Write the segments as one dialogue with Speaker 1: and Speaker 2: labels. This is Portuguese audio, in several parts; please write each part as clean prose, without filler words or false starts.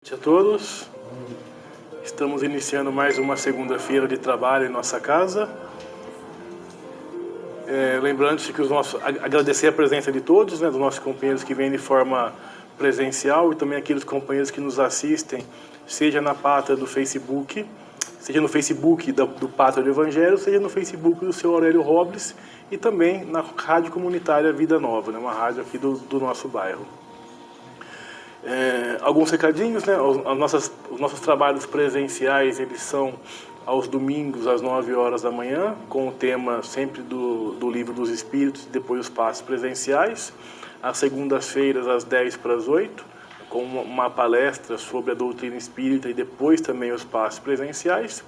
Speaker 1: Boa noite a todos. Estamos iniciando mais uma segunda-feira de trabalho em nossa casa. Lembrando-se que agradecer a presença de todos, dos nossos companheiros que vêm de forma presencial e também aqueles companheiros que nos assistem, seja na pátria do Facebook, seja no Facebook do Pátria do Evangelho, seja no Facebook do seu Aurélio Robles e também na rádio comunitária Vida Nova, uma rádio aqui do nosso bairro. Alguns recadinhos, os nossos trabalhos presenciais, eles são aos domingos às 9 horas da manhã, com o tema sempre do Livro dos Espíritos e depois os passos presenciais. Às segundas-feiras às 10 para as 8, com uma palestra sobre a doutrina espírita e depois também os passos presenciais.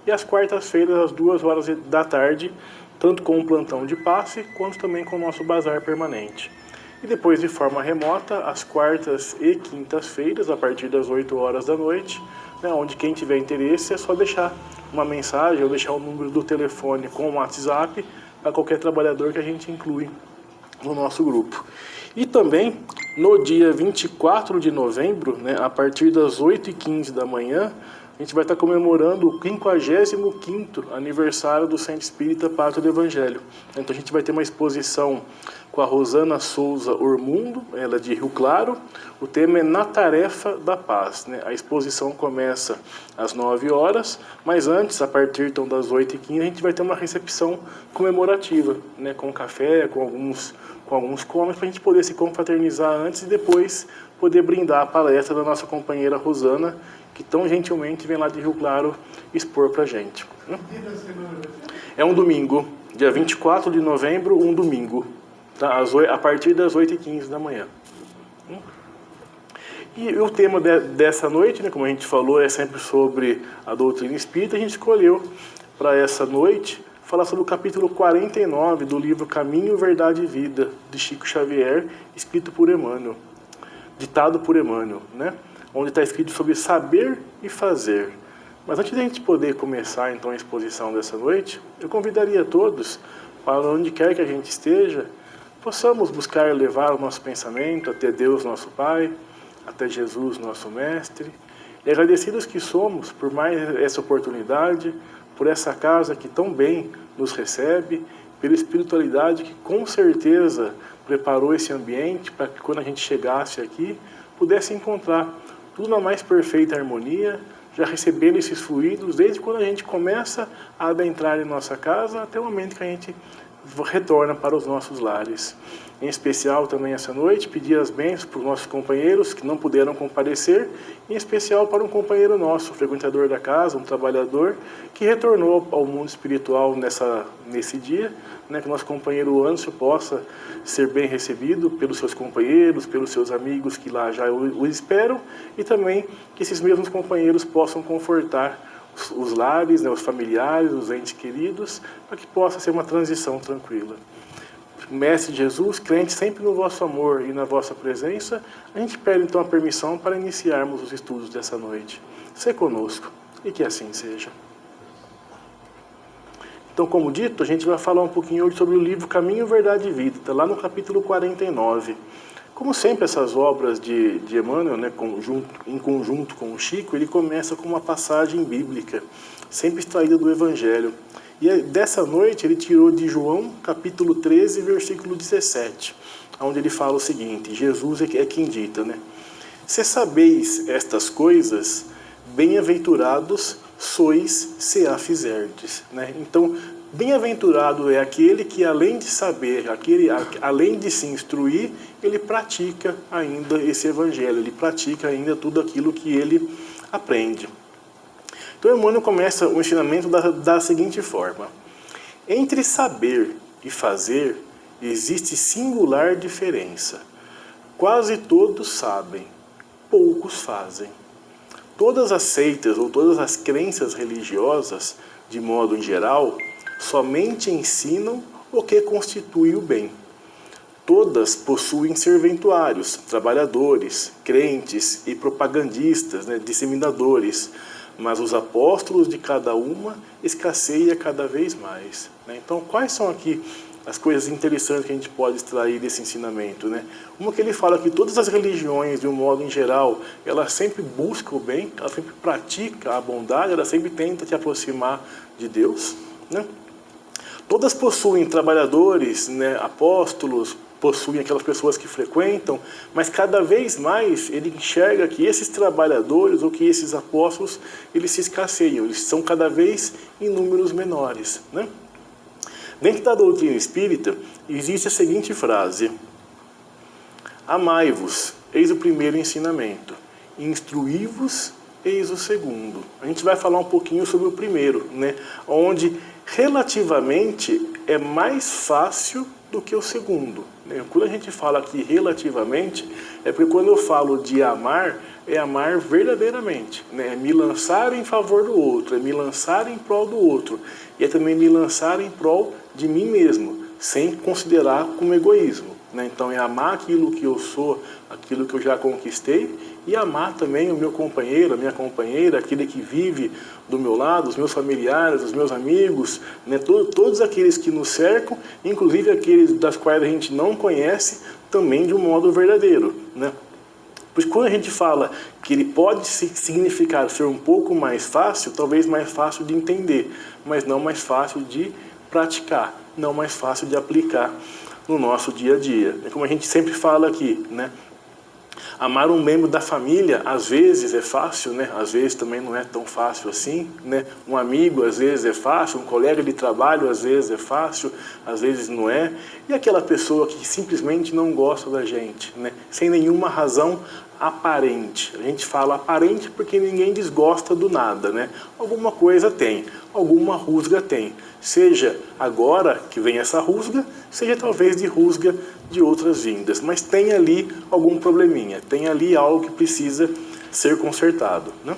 Speaker 1: E às quartas-feiras às 2 horas da tarde, tanto com o plantão de passe, quanto também com o nosso bazar permanente. E depois de forma remota, às quartas e quintas-feiras, a partir das 8 horas da noite, onde quem tiver interesse é só deixar uma mensagem ou deixar o número do telefone com o WhatsApp para qualquer trabalhador que a gente inclui no nosso grupo. E também, no dia 24 de novembro, a partir das 8h15 da manhã, a gente vai estar comemorando o 55º aniversário do Centro Espírita Pátria do Evangelho. Então a gente vai ter uma exposição com a Rosana Souza Ormundo, ela é de Rio Claro. O tema é Na Tarefa da Paz. A exposição começa às 9 horas, mas antes, a partir então, das 8h15, a gente vai ter uma recepção comemorativa, com café, com alguns comes, para a gente poder se confraternizar antes e depois poder brindar a palestra da nossa companheira Rosana, que tão gentilmente vem lá de Rio Claro expor para a gente. É um domingo, dia 24 de novembro, um domingo, a partir das 8h15 da manhã. E o tema dessa noite, como a gente falou, é sempre sobre a doutrina espírita. A gente escolheu para essa noite falar sobre o capítulo 49 do livro Caminho, Verdade e Vida, de Chico Xavier, escrito por Emmanuel, ditado por Emmanuel, onde está escrito sobre saber e fazer. Mas antes de a gente poder começar então a exposição dessa noite, eu convidaria todos, para onde quer que a gente esteja, possamos buscar levar o nosso pensamento até Deus, nosso Pai, até Jesus, nosso Mestre, e agradecidos que somos por mais essa oportunidade, por essa casa que tão bem nos recebe, pela espiritualidade que com certeza preparou esse ambiente para que quando a gente chegasse aqui, pudesse encontrar tudo na mais perfeita harmonia, já recebendo esses fluidos desde quando a gente começa a adentrar em nossa casa até o momento que a gente retorna para os nossos lares. Em especial também essa noite, pedir as bênçãos para os nossos companheiros que não puderam comparecer, em especial para um companheiro nosso, frequentador da casa, um trabalhador, que retornou ao mundo espiritual nesse dia, que o nosso companheiro Anderson possa ser bem recebido pelos seus companheiros, pelos seus amigos que lá já o esperam, e também que esses mesmos companheiros possam confortar os lares, os familiares, os entes queridos, para que possa ser uma transição tranquila. Mestre Jesus, crente sempre no vosso amor e na vossa presença, a gente pede então a permissão para iniciarmos os estudos dessa noite. Sê conosco, e que assim seja. Então, como dito, a gente vai falar um pouquinho hoje sobre o livro Caminho, Verdade e Vida, está lá no capítulo 49. Como sempre, essas obras de Emmanuel, em conjunto com o Chico, ele começa com uma passagem bíblica, sempre extraída do Evangelho. E dessa noite ele tirou de João, capítulo 13, versículo 17, onde ele fala o seguinte: Jesus é quem dita, Se sabeis estas coisas, bem-aventurados sois se a fizerdes. Então, bem-aventurado é aquele que, além de saber, além de se instruir, ele pratica ainda esse evangelho, ele pratica ainda tudo aquilo que ele aprende. Então, Emmanuel começa o ensinamento da seguinte forma: entre saber e fazer existe singular diferença. Quase todos sabem, poucos fazem. Todas as seitas ou todas as crenças religiosas, de modo em geral, somente ensinam o que constitui o bem. Todas possuem serventuários, trabalhadores, crentes e propagandistas, disseminadores, mas os apóstolos de cada uma escasseia cada vez mais. Então, quais são aqui as coisas interessantes que a gente pode extrair desse ensinamento, né? Uma que ele fala que todas as religiões, de um modo em geral, elas sempre buscam o bem, elas sempre praticam a bondade, elas sempre tentam te aproximar de Deus, né? Todas possuem trabalhadores, né, apóstolos, possuem aquelas pessoas que frequentam, mas cada vez mais ele enxerga que esses trabalhadores ou que esses apóstolos, eles se escasseiam, eles são cada vez em números menores, né? Dentro da doutrina espírita, existe a seguinte frase: amai-vos, eis o primeiro ensinamento, instruí-vos, eis o segundo. A gente vai falar um pouquinho sobre o primeiro, né? Onde relativamente é mais fácil do que o segundo. Quando a gente fala aqui relativamente, é porque quando eu falo de amar, é amar verdadeiramente, né? É me lançar em favor do outro, é me lançar em prol do outro, e é também me lançar em prol de mim mesmo, sem considerar como egoísmo, né? Então é amar aquilo que eu sou, aquilo que eu já conquistei, e amar também o meu companheiro, a minha companheira, aquele que vive do meu lado, os meus familiares, os meus amigos, né? Todos aqueles que nos cercam, inclusive aqueles das quais a gente não conhece, também de um modo verdadeiro, né? Pois quando a gente fala que ele pode significar ser um pouco mais fácil, talvez mais fácil de entender, mas não mais fácil de praticar, não mais fácil de aplicar no nosso dia a dia. É como a gente sempre fala aqui, né? Amar um membro da família, às vezes é fácil, né? Às vezes também não é tão fácil assim, né? Um amigo, às vezes é fácil, um colega de trabalho, às vezes é fácil, às vezes não é. E aquela pessoa que simplesmente não gosta da gente, né? Sem nenhuma razão aparente. A gente fala aparente porque ninguém desgosta do nada, né? Alguma coisa tem, alguma rusga tem. Seja agora que vem essa rusga, seja talvez de rusga de outras vindas. Mas tem ali algum probleminha, tem ali algo que precisa ser consertado, né?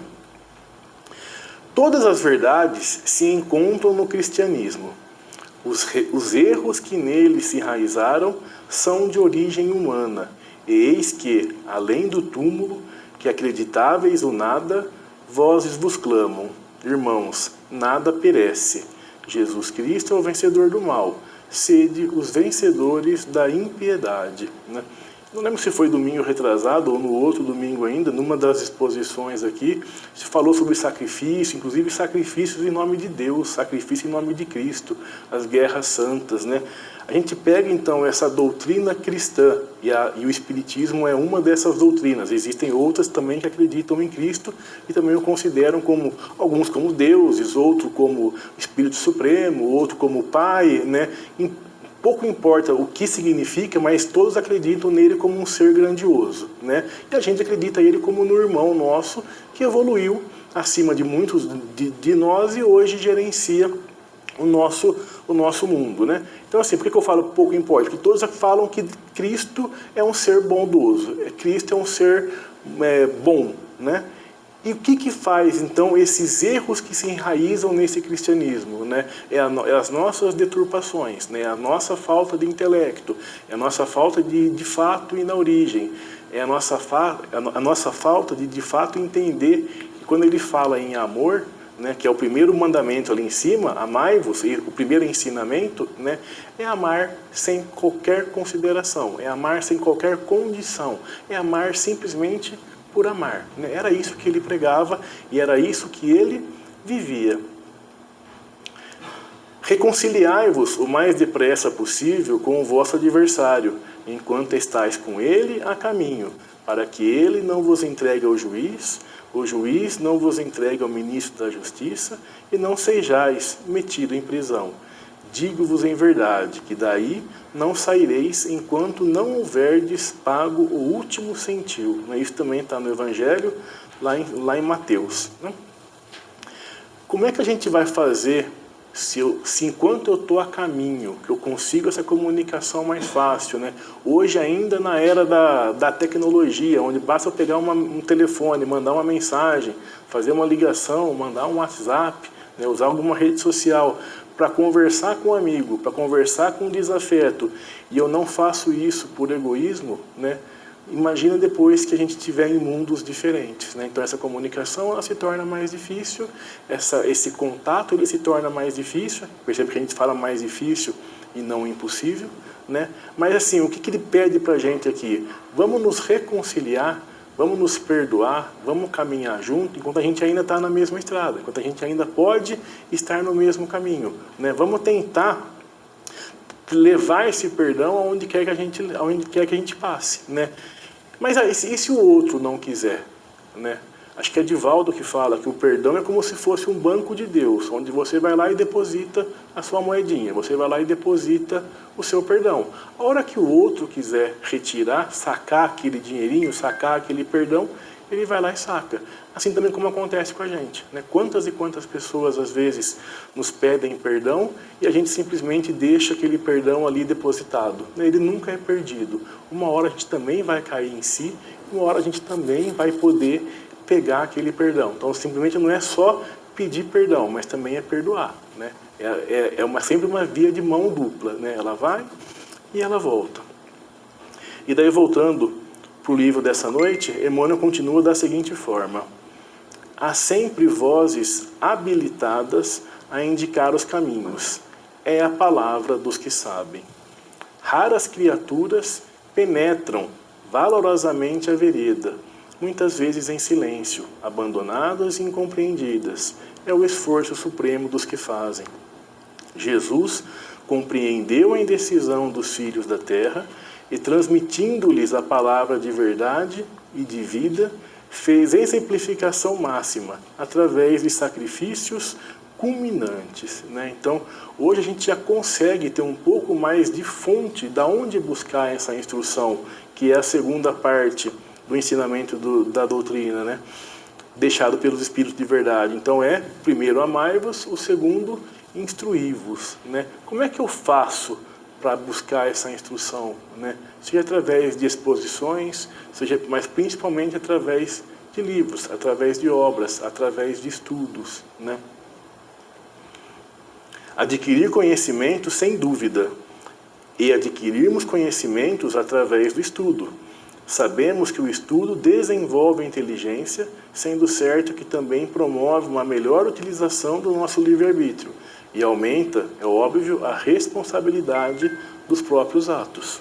Speaker 1: Todas as verdades se encontram no cristianismo. Os erros que nele se enraizaram são de origem humana. E eis que, além do túmulo, que acreditáveis o nada, vozes vos clamam: irmãos, nada perece. Jesus Cristo é o vencedor do mal. Sede os vencedores da impiedade, né? Não lembro se foi domingo retrasado ou no outro domingo ainda, numa das exposições aqui, se falou sobre sacrifício, inclusive sacrifícios em nome de Deus, sacrifício em nome de Cristo, as guerras santas, né? A gente pega então essa doutrina cristã, e o Espiritismo é uma dessas doutrinas. Existem outras também que acreditam em Cristo e também o consideram como, alguns como deuses, outros como Espírito Supremo, outro como Pai, né? Pouco importa o que significa, mas todos acreditam nele como um ser grandioso, né? E a gente acredita nele como um irmão nosso que evoluiu acima de muitos de nós e hoje gerencia o nosso mundo, né? Então, assim, por que eu falo pouco importa? Porque todos falam que Cristo é um ser bondoso, Cristo é um ser bom, né? E o que faz, então, esses erros que se enraizam nesse cristianismo, né? É as nossas deturpações, né? A nossa falta de intelecto, é a nossa falta de fato ir na origem, é a nossa falta de fato entender que quando ele fala em amor, né, que é o primeiro mandamento ali em cima, amai-vos, o primeiro ensinamento, né, é amar sem qualquer consideração, é amar sem qualquer condição, é amar simplesmente por amar, né? Era isso que ele pregava e era isso que ele vivia. Reconciliai-vos o mais depressa possível com o vosso adversário, enquanto estáis com ele a caminho, para que ele não vos entregue ao juiz, o juiz não vos entregue ao ministro da justiça, e não sejais metido em prisão. Digo-vos em verdade, que daí não saireis enquanto não houverdes pago o último centil. Isso também está no Evangelho, lá em Mateus, né? Como é que a gente vai fazer se enquanto eu estou a caminho, que eu consigo essa comunicação mais fácil, né? Hoje ainda na era da tecnologia, onde basta eu pegar um telefone, mandar uma mensagem, fazer uma ligação, mandar um WhatsApp, né? Usar alguma rede social para conversar com um amigo, para conversar com um desafeto, e eu não faço isso por egoísmo, né? Imagina depois que a gente estiver em mundos diferentes, né? Então essa comunicação ela se torna mais difícil, esse contato ele se torna mais difícil. Percebe que a gente fala mais difícil e não impossível, né? Mas assim, o que ele pede para a gente aqui? Vamos nos reconciliar, vamos nos perdoar, vamos caminhar junto, enquanto a gente ainda está na mesma estrada, enquanto a gente ainda pode estar no mesmo caminho, né? Vamos tentar levar esse perdão aonde quer que a gente passe, né? Mas e se o outro não quiser, né? Acho que é Divaldo que fala que o perdão é como se fosse um banco de Deus, onde você vai lá e deposita a sua moedinha, você vai lá e deposita o seu perdão. A hora que o outro quiser retirar, sacar aquele dinheirinho, sacar aquele perdão, ele vai lá e saca. Assim também como acontece com a gente, né? Quantas e quantas pessoas às vezes nos pedem perdão e a gente simplesmente deixa aquele perdão ali depositado, né? Ele nunca é perdido. Uma hora a gente também vai cair em si, uma hora a gente também vai poder pegar aquele perdão. Então simplesmente não é só pedir perdão, mas também é perdoar, né? Sempre uma via de mão dupla, né? Ela vai e ela volta. E daí voltando para o livro dessa noite, Emmanuel continua da seguinte forma: há sempre vozes habilitadas a indicar os caminhos. É a palavra dos que sabem. Raras criaturas penetram valorosamente a vereda, muitas vezes em silêncio, abandonadas e incompreendidas. É o esforço supremo dos que fazem. Jesus compreendeu a indecisão dos filhos da terra e, transmitindo-lhes a palavra de verdade e de vida, fez exemplificação máxima através de sacrifícios culminantes, né? Então, hoje a gente já consegue ter um pouco mais de fonte da onde buscar essa instrução, que é a segunda parte do ensinamento da doutrina, né? Deixado pelos Espíritos de verdade. Então primeiro, amai-vos, o segundo, instruí-vos, né? Como é que eu faço para buscar essa instrução, né? Seja através de exposições, mas principalmente através de livros, através de obras, através de estudos, né? Adquirir conhecimento sem dúvida, e adquirirmos conhecimentos através do estudo. Sabemos que o estudo desenvolve a inteligência, sendo certo que também promove uma melhor utilização do nosso livre-arbítrio e aumenta, é óbvio, a responsabilidade dos próprios atos.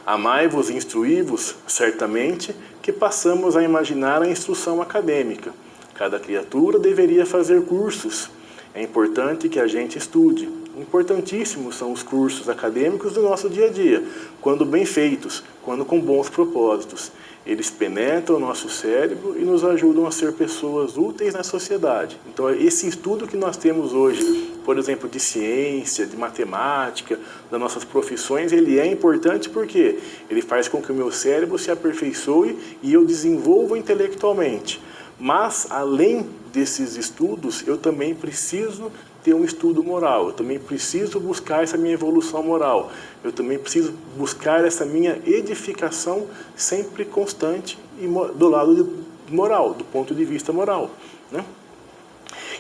Speaker 1: Amai-vos e instruí-vos, certamente, que passamos a imaginar a instrução acadêmica. Cada criatura deveria fazer cursos. É importante que a gente estude. Importantíssimos são os cursos acadêmicos do nosso dia a dia, quando bem feitos, quando com bons propósitos. Eles penetram o nosso cérebro e nos ajudam a ser pessoas úteis na sociedade. Então, esse estudo que nós temos hoje, por exemplo, de ciência, de matemática, das nossas profissões, ele é importante porque ele faz com que o meu cérebro se aperfeiçoe e eu desenvolva intelectualmente. Mas, além desses estudos, eu também preciso ter um estudo moral, eu também preciso buscar essa minha evolução moral, eu também preciso buscar essa minha edificação sempre constante e do lado moral, do ponto de vista moral, né?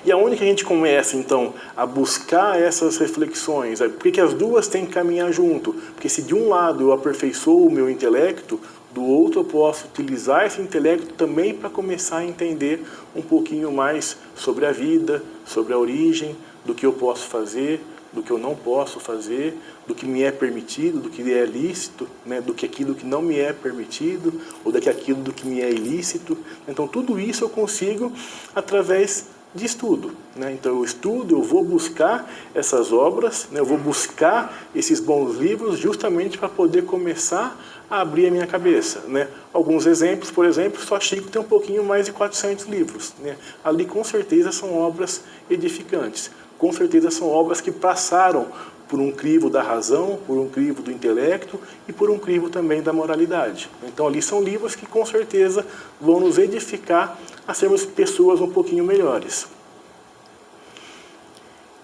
Speaker 1: E aonde que a gente começa, então, a buscar essas reflexões? Por que as duas têm que caminhar junto? Porque se de um lado eu aperfeiçoo o meu intelecto, do outro eu posso utilizar esse intelecto também para começar a entender um pouquinho mais sobre a vida, sobre a origem, do que eu posso fazer, do que eu não posso fazer, do que me é permitido, do que é lícito, né, do que aquilo que não me é permitido, ou daquilo do que me é ilícito. Então tudo isso eu consigo através de estudo, né? Então eu estudo, eu vou buscar essas obras, né? Eu vou buscar esses bons livros justamente para poder começar a abrir a minha cabeça, né? Alguns exemplos, por exemplo, só Chico tem um pouquinho mais de 400 livros, né? Ali com certeza são obras edificantes, com certeza são obras que passaram por um crivo da razão, por um crivo do intelecto e por um crivo também da moralidade. Então ali são livros que com certeza vão nos edificar a sermos pessoas um pouquinho melhores.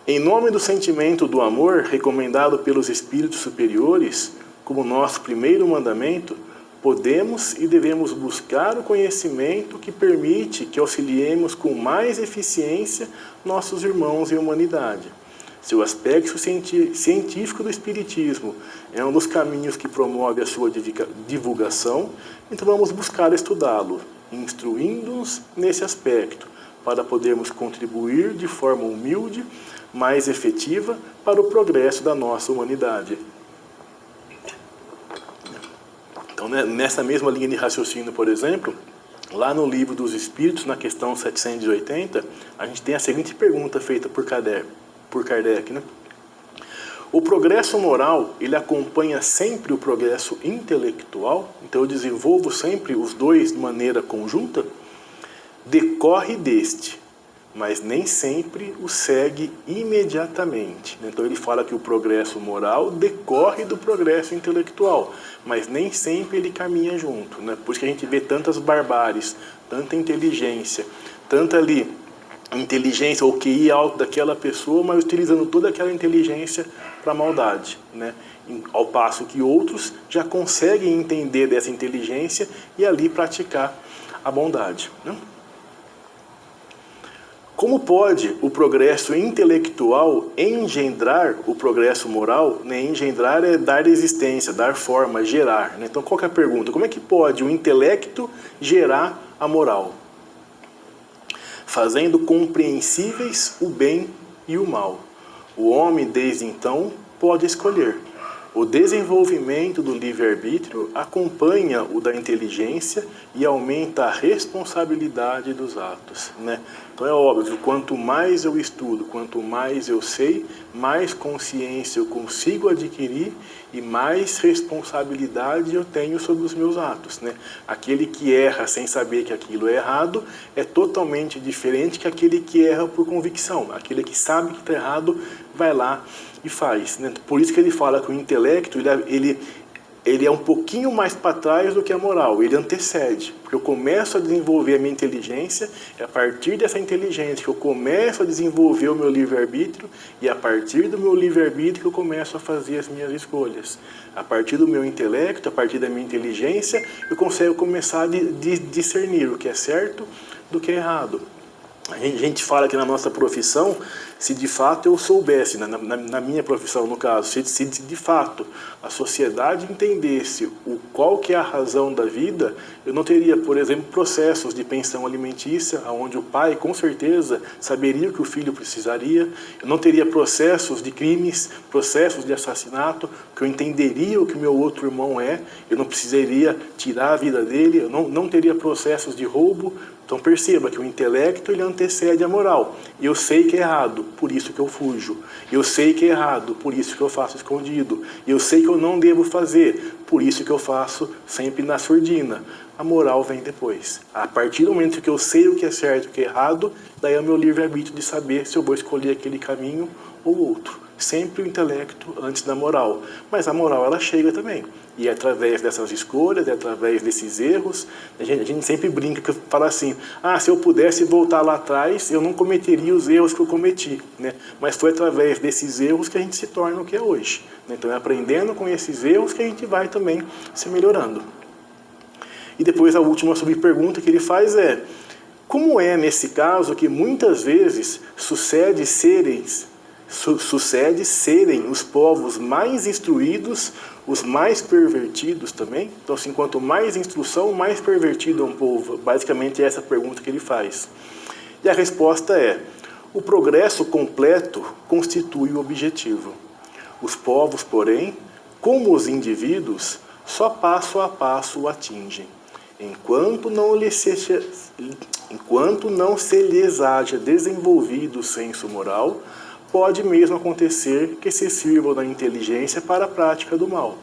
Speaker 1: Em nome do sentimento do amor recomendado pelos espíritos superiores, como nosso primeiro mandamento, podemos e devemos buscar o conhecimento que permite que auxiliemos com mais eficiência nossos irmãos e a humanidade. Se o aspecto científico do Espiritismo é um dos caminhos que promove a sua divulgação, então vamos buscar estudá-lo, instruindo-nos nesse aspecto, para podermos contribuir de forma humilde, mais efetiva, para o progresso da nossa humanidade. Então, nessa mesma linha de raciocínio, por exemplo, lá no Livro dos Espíritos, na questão 780, a gente tem a seguinte pergunta feita por Kardec, né? O progresso moral, ele acompanha sempre o progresso intelectual? Então eu desenvolvo sempre os dois de maneira conjunta? Decorre deste, mas nem sempre o segue imediatamente. Então ele fala que o progresso moral decorre do progresso intelectual, mas nem sempre ele caminha junto, né? Por isso que a gente vê tantas barbáries, tanta inteligência, tanta ali inteligência ou QI alto daquela pessoa, mas utilizando toda aquela inteligência para a maldade, né? Ao passo que outros já conseguem entender dessa inteligência e ali praticar a bondade, né? Como pode o progresso intelectual engendrar o progresso moral? Né? Engendrar é dar existência, dar forma, gerar, né? Então qual que é a pergunta? Como é que pode o intelecto gerar a moral? Fazendo compreensíveis o bem e o mal. O homem, desde então, pode escolher. O desenvolvimento do livre-arbítrio acompanha o da inteligência e aumenta a responsabilidade dos atos, né? Então é óbvio, quanto mais eu estudo, quanto mais eu sei, mais consciência eu consigo adquirir e mais responsabilidade eu tenho sobre os meus atos, né? Aquele que erra sem saber que aquilo é errado é totalmente diferente que aquele que erra por convicção. Aquele que sabe que está errado vai lá e faz, né? Por isso que ele fala que o intelecto ele é um pouquinho mais para trás do que a moral, ele antecede, porque eu começo a desenvolver a minha inteligência, é a partir dessa inteligência que eu começo a desenvolver o meu livre-arbítrio, e a partir do meu livre-arbítrio que eu começo a fazer as minhas escolhas. A partir do meu intelecto, a partir da minha inteligência, eu consigo começar a discernir o que é certo do que é errado. A gente fala que na nossa profissão, se de fato eu soubesse, na minha profissão no caso, se de fato a sociedade entendesse qual que é a razão da vida, eu não teria, por exemplo, processos de pensão alimentícia, onde o pai com certeza saberia o que o filho precisaria, eu não teria processos de crimes, processos de assassinato, que eu entenderia o que meu outro irmão é, eu não precisaria tirar a vida dele, eu não teria processos de roubo. Então perceba que o intelecto ele antecede a moral. Eu sei que é errado, por isso que eu fujo. Eu sei que é errado, por isso que eu faço escondido. Eu sei que eu não devo fazer, por isso que eu faço sempre na surdina. A moral vem depois. A partir do momento que eu sei o que é certo e o que é errado, daí é o meu livre-arbítrio de saber se eu vou escolher aquele caminho ou outro. Sempre o intelecto antes da moral. Mas a moral ela chega também. E é através dessas escolhas, é através desses erros. A gente sempre brinca, que fala assim, se eu pudesse voltar lá atrás, eu não cometeria os erros que eu cometi, né? Mas foi através desses erros que a gente se torna o que é hoje. Então é aprendendo com esses erros que a gente vai também se melhorando. E depois a última subpergunta que ele faz é, como é nesse caso que muitas vezes sucede serem os povos mais instruídos, os mais pervertidos também? Então, assim, quanto mais instrução, mais pervertido é um povo. Basicamente é essa pergunta que ele faz. E a resposta é, o progresso completo constitui o objetivo. Os povos, porém, como os indivíduos, só passo a passo o atingem. Enquanto não se lhes haja desenvolvido o senso moral, pode mesmo acontecer que se sirvam da inteligência para a prática do mal.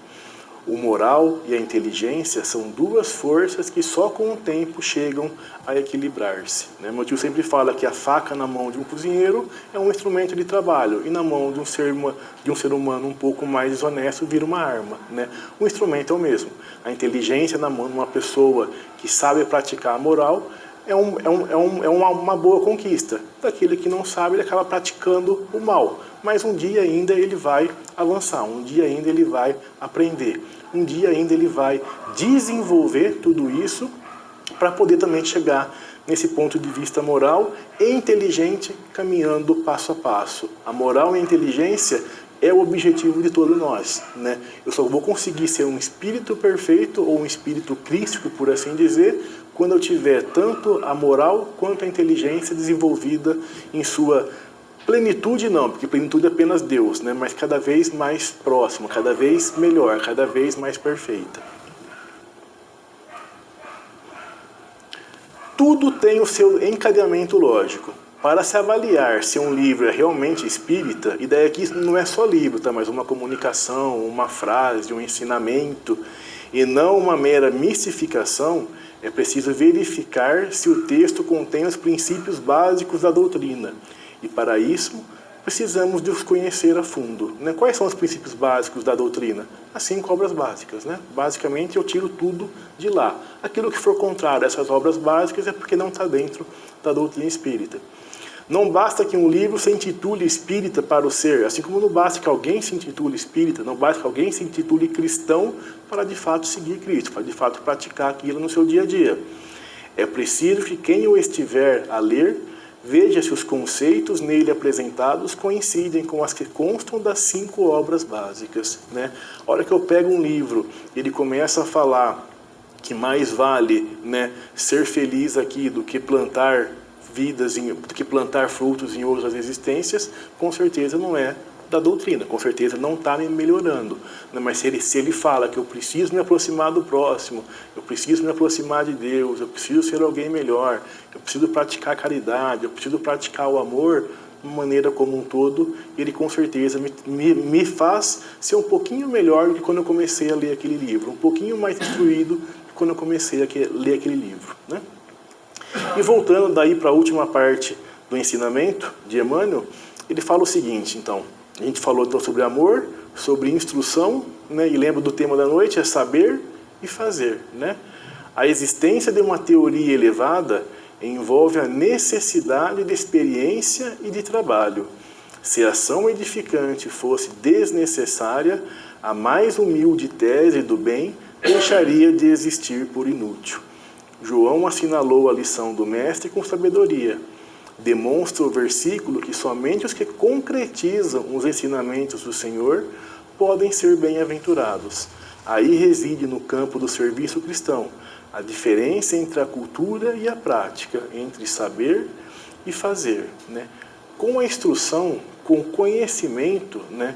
Speaker 1: O moral e a inteligência são duas forças que só com o tempo chegam a equilibrar-se. Meu tio sempre fala que a faca na mão de um cozinheiro é um instrumento de trabalho e na mão de um ser humano um pouco mais desonesto vira uma arma. O instrumento é o mesmo. A inteligência na mão de uma pessoa que sabe praticar a moral é uma boa conquista. Daquele que não sabe, ele acaba praticando o mal. Mas um dia ainda ele vai avançar, um dia ainda ele vai aprender, um dia ainda ele vai desenvolver tudo isso para poder também chegar nesse ponto de vista moral e inteligente, caminhando passo a passo. A moral e a inteligência é o objetivo de todos nós, Eu só vou conseguir ser um espírito perfeito ou um espírito crístico, por assim dizer, quando eu tiver tanto a moral quanto a inteligência desenvolvida em sua plenitude, não, porque plenitude é apenas Deus, né? Mas cada vez mais próximo, cada vez melhor, cada vez mais perfeita. Tudo tem o seu encadeamento lógico. Para se avaliar se um livro é realmente espírita, e daí aqui não é só livro, tá? Mas uma comunicação, uma frase, um ensinamento, e não uma mera mistificação, é preciso verificar se o texto contém os princípios básicos da doutrina. E para isso, precisamos de os conhecer a fundo, né? Quais são os princípios básicos da doutrina? As 5 obras básicas, né? Basicamente, eu tiro tudo de lá. Aquilo que for contrário a essas obras básicas é porque não está dentro da doutrina espírita. Não basta que um livro se intitule espírita para o ser, assim como não basta que alguém se intitule espírita, não basta que alguém se intitule cristão para de fato seguir Cristo, para de fato praticar aquilo no seu dia a dia. É preciso que quem o estiver a ler veja se os conceitos nele apresentados coincidem com as que constam das 5 obras básicas, né? A hora que eu pego um livro e ele começa a falar que mais vale, né, ser feliz aqui do que plantar vidas, do que plantar frutos em outras existências, com certeza não é da doutrina, com certeza não está me melhorando. Mas se ele fala que eu preciso me aproximar do próximo, eu preciso me aproximar de Deus, eu preciso ser alguém melhor, eu preciso praticar a caridade, eu preciso praticar o amor, de uma maneira como um todo, ele com certeza me faz ser um pouquinho melhor do que quando eu comecei a ler aquele livro, um pouquinho mais instruído do que quando eu comecei a ler aquele livro, né? E voltando daí para a última parte do ensinamento de Emmanuel, ele fala o seguinte, então, a gente falou então sobre amor, sobre instrução, né? E lembra do tema da noite, é saber e fazer, né? A existência de uma teoria elevada envolve a necessidade de experiência e de trabalho. Se a ação edificante fosse desnecessária, a mais humilde tese do bem deixaria de existir por inútil. João assinalou a lição do mestre com sabedoria. Demonstra o versículo que somente os que concretizam os ensinamentos do Senhor podem ser bem-aventurados. Aí reside no campo do serviço cristão a diferença entre a cultura e a prática, entre saber e fazer, né? Com a instrução, com o conhecimento, né,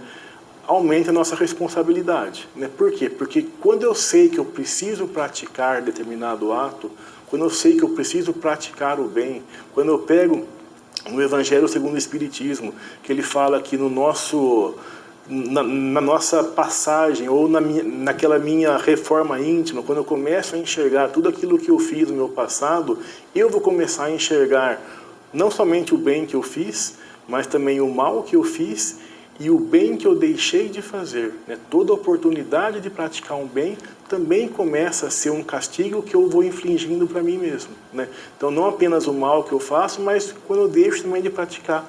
Speaker 1: aumenta a nossa responsabilidade, né? Por quê? Porque quando eu sei que eu preciso praticar determinado ato, quando eu sei que eu preciso praticar o bem, quando eu pego no Evangelho segundo o Espiritismo, que ele fala que no nosso, na nossa passagem, ou naquela minha reforma íntima, quando eu começo a enxergar tudo aquilo que eu fiz no meu passado, eu vou começar a enxergar não somente o bem que eu fiz, mas também o mal que eu fiz e o bem que eu deixei de fazer, né? Toda oportunidade de praticar um bem também começa a ser um castigo que eu vou infligindo para mim mesmo, né? Então não apenas o mal que eu faço, mas quando eu deixo também de praticar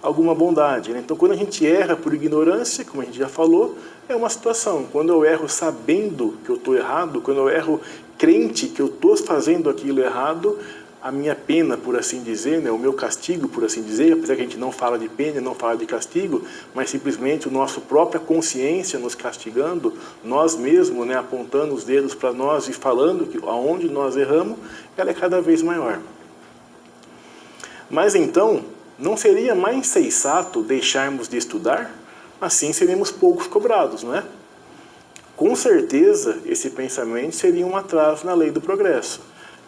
Speaker 1: alguma bondade, né? Então quando a gente erra por ignorância, como a gente já falou, é uma situação. Quando eu erro sabendo que eu estou errado, quando eu erro crente que eu estou fazendo aquilo errado, a minha pena, por assim dizer, né, o meu castigo, por assim dizer, apesar que a gente não fala de pena, não fala de castigo, mas simplesmente a nossa própria consciência nos castigando, nós mesmos, né, apontando os dedos para nós e falando que aonde nós erramos, ela é cada vez maior. Mas então, não seria mais sensato deixarmos de estudar? Assim seremos poucos cobrados, não é? Com certeza, esse pensamento seria um atraso na lei do progresso.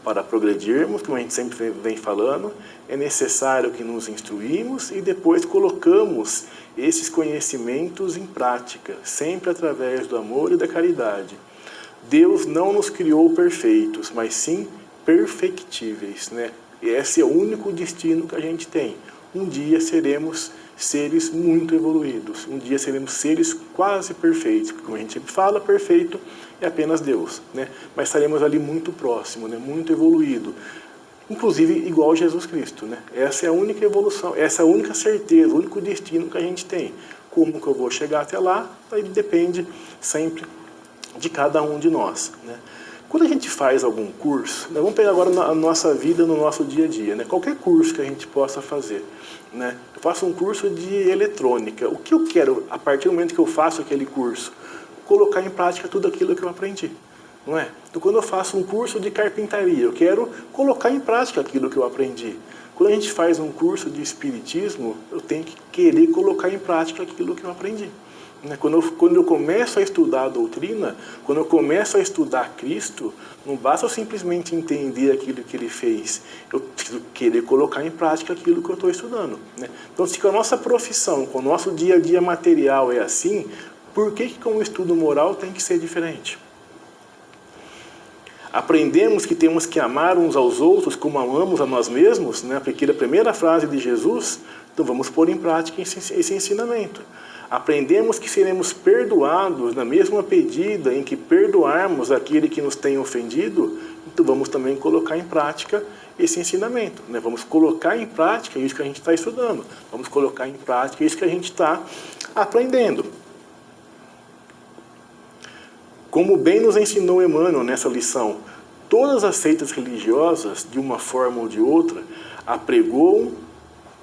Speaker 1: Para progredirmos, como a gente sempre vem falando, é necessário que nos instruímos e depois colocamos esses conhecimentos em prática, sempre através do amor e da caridade. Deus não nos criou perfeitos, mas sim perfectíveis, né? E esse é o único destino que a gente tem. Um dia seremos seres muito evoluídos, um dia seremos seres quase perfeitos, porque como a gente sempre fala, perfeito é apenas Deus, né? Mas estaremos ali muito próximo, né? Muito evoluído, inclusive igual a Jesus Cristo, né? Essa é a única evolução, essa é a única certeza, o único destino que a gente tem. Como que eu vou chegar até lá, aí depende sempre de cada um de nós, né? Quando a gente faz algum curso, né, vamos pegar agora a nossa vida no nosso dia a dia, né? Qualquer curso que a gente possa fazer, né? Eu faço um curso de eletrônica. O que eu quero, a partir do momento que eu faço aquele curso? Colocar em prática tudo aquilo que eu aprendi, não é? Então, quando eu faço um curso de carpintaria, eu quero colocar em prática aquilo que eu aprendi. Quando a gente faz um curso de espiritismo, eu tenho que querer colocar em prática aquilo que eu aprendi. Quando eu começo a estudar a doutrina, quando eu começo a estudar Cristo, não basta eu simplesmente entender aquilo que Ele fez, eu preciso querer colocar em prática aquilo que eu estou estudando. Então, se com a nossa profissão, com o nosso dia a dia material é assim, por que com o estudo moral tem que ser diferente? Aprendemos que temos que amar uns aos outros como amamos a nós mesmos, porque a primeira frase de Jesus, então vamos pôr em prática esse ensinamento. Aprendemos que seremos perdoados na mesma medida em que perdoarmos aquele que nos tem ofendido, então vamos também colocar em prática esse ensinamento. Vamos colocar em prática isso que a gente está estudando, vamos colocar em prática isso que a gente está aprendendo. Como bem nos ensinou Emmanuel nessa lição, todas as seitas religiosas, de uma forma ou de outra, apregoam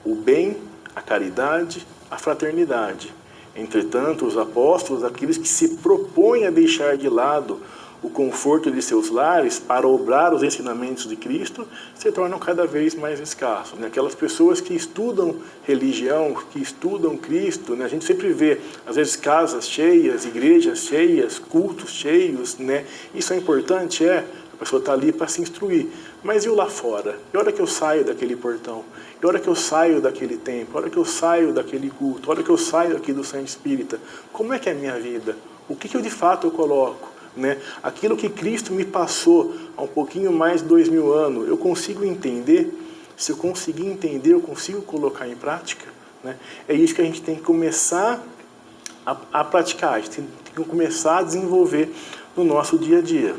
Speaker 1: o bem, a caridade, a fraternidade. Entretanto, os apóstolos, aqueles que se propõem a deixar de lado o conforto de seus lares para obrar os ensinamentos de Cristo, se tornam cada vez mais escassos. Aquelas pessoas que estudam religião, que estudam Cristo, a gente sempre vê, às vezes, casas cheias, igrejas cheias, cultos cheios. Isso é importante, a pessoa está ali para se instruir. Mas e o lá fora? E a hora que eu saio daquele portão? E a hora que eu saio daquele templo? A hora que eu saio daquele culto? A hora que eu saio aqui do centro espírita? Como é que é a minha vida? O que eu de fato eu coloco? Aquilo que Cristo me passou há um pouquinho mais de 2000 anos, eu consigo entender? Se eu conseguir entender, eu consigo colocar em prática? É isso que a gente tem que começar a praticar, a gente tem que começar a desenvolver no nosso dia a dia.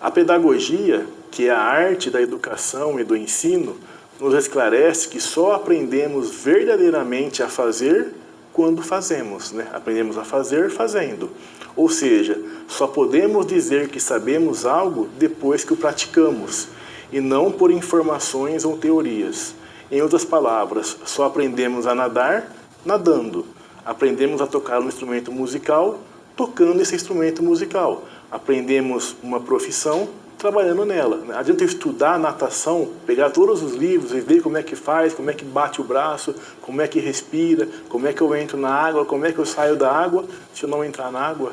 Speaker 1: A pedagogia, que é a arte da educação e do ensino, nos esclarece que só aprendemos verdadeiramente a fazer quando fazemos. Aprendemos a fazer fazendo. Ou seja, só podemos dizer que sabemos algo depois que o praticamos, e não por informações ou teorias. Em outras palavras, só aprendemos a nadar nadando. Aprendemos a tocar um instrumento musical tocando esse instrumento musical. Aprendemos uma profissão trabalhando nela. Não adianta eu estudar natação, pegar todos os livros e ver como é que faz, como é que bate o braço, como é que respira, como é que eu entro na água, como é que eu saio da água se eu não entrar na água.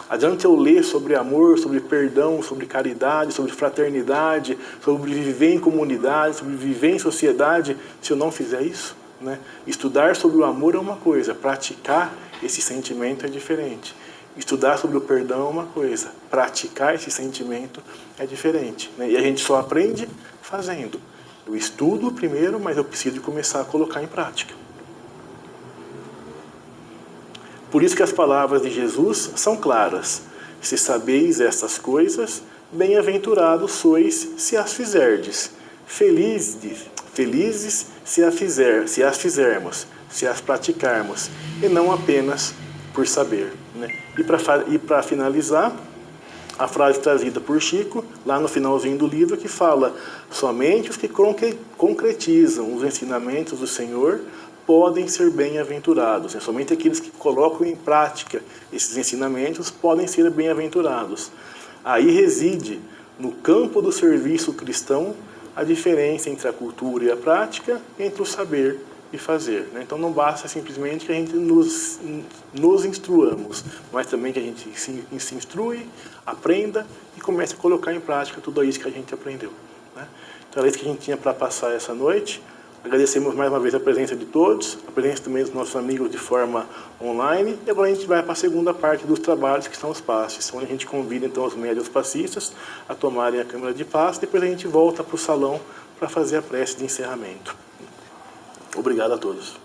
Speaker 1: Adianta eu ler sobre amor, sobre perdão, sobre caridade, sobre fraternidade, sobre viver em comunidade, sobre viver em sociedade, se eu não fizer isso? Estudar sobre o amor é uma coisa, praticar esse sentimento é diferente. Estudar sobre o perdão é uma coisa, praticar esse sentimento é diferente. E a gente só aprende fazendo. Eu estudo primeiro, mas eu preciso começar a colocar em prática. Por isso que as palavras de Jesus são claras. Se sabeis estas coisas, bem-aventurados sois se as fizerdes. Felizes se as fizermos, se as praticarmos, e não apenas por saber. E para finalizar, a frase trazida por Chico, lá no finalzinho do livro, que fala: somente os que concretizam os ensinamentos do Senhor podem ser bem-aventurados. Somente aqueles que colocam em prática esses ensinamentos podem ser bem-aventurados. Aí reside, no campo do serviço cristão, a diferença entre a cultura e a prática, entre o saber e fazer. Então não basta simplesmente que a gente nos instruamos, mas também que a gente se instrui, aprenda e comece a colocar em prática tudo isso que a gente aprendeu. Então é isso que a gente tinha para passar essa noite. Agradecemos mais uma vez a presença de todos, a presença também dos nossos amigos de forma online, e agora a gente vai para a segunda parte dos trabalhos, que são os passes, onde a gente convida então os médiuns passistas a tomarem a câmara de passe, depois a gente volta para o salão para fazer a prece de encerramento. Obrigado a todos.